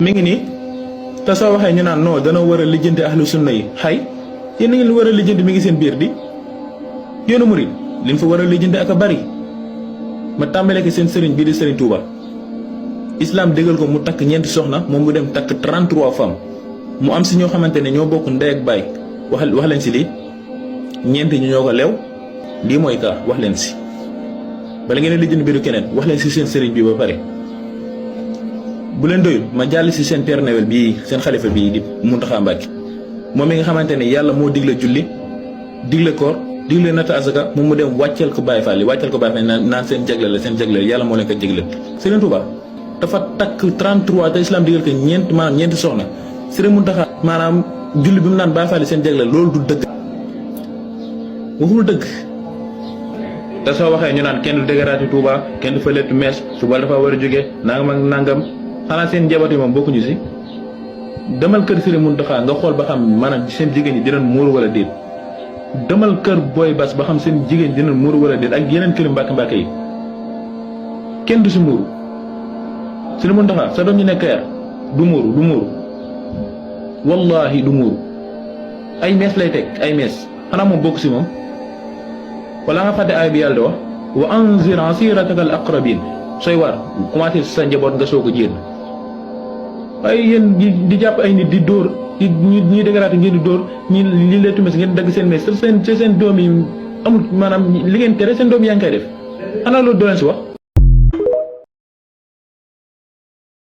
mi ngi nii te soo waxee ñu naan non dana war a lijjanti ahlu sunna yi xay yéen a ngi war a lijjanti mi ngi seen biir di yoonu murid liñ fa war a lijjanti ak a bari ma tàmbalee ko seen sëriñ bii di sëriñ Touba islam déggal ko mu takk ñeenti soxna moom mu dem takk 33 femmes mu am si ñoo xamante ne ñoo bokk ndey ak baay wax leen si lii ñeenti ñu ñoo ko lew lii mooy kaa wax leen si bala ngeen a lijjanti mbiru keneen wax leen si seen sëriñ bi ba pare. bu leen doyul ma jàll si seen Père Noël bii seen xalifa bii di Mountakha Mbacké moom mi nga xamante ne yàlla moo digle julli digle koor digle natt azaka moom mu dem wàcceel ko Baye Fall yi wàcceel ko Baye Fall naan seen jagle la seen jagle la yàlla moo leen ko jagleel. Serigne Touba dafa takk 33 te islam digal ko ñeenti soxna Serigne Mountakha maanaam julli bi mu naan Baye Fall yi seen jagle loolu du dëgg waxul dëgg. te soo waxee ñu naan kenn du dégaraati Touba kenn du fa lettu mees suba dafa war a jógee nangam ak nangam. xanaa seen njaboot yi moom bokkuñu si demal kër Serigne Mountakha nga xool ba xam maanaam seen jigéen ñi dinañ muuru wala déet demal kër Boy Bass ba xam seen jigéen ñi dinañ muuru wala déet ak yeneen kër mbàkk yi kenn du si muuru Serigne Mountakha sa doom ñu nekk yar du muuru wallahi du muuru ay mees lay teg ay mees xanaa moom bokk si moom wala nga fàtte aay bi yàlla di wax wa anzir asirataka al aqrabin sooy war commencé sa njaboot nga soog a jéem waaye yéen di jàpp ay nit di dóor ñi dëgëraat ngeen di dóor ñi li leen tumes ngeen dagg seen mees seen doom yi amul maanaam li ngeen tere seen doom yaa ngi koy def xanaa loolu doo leen si wax.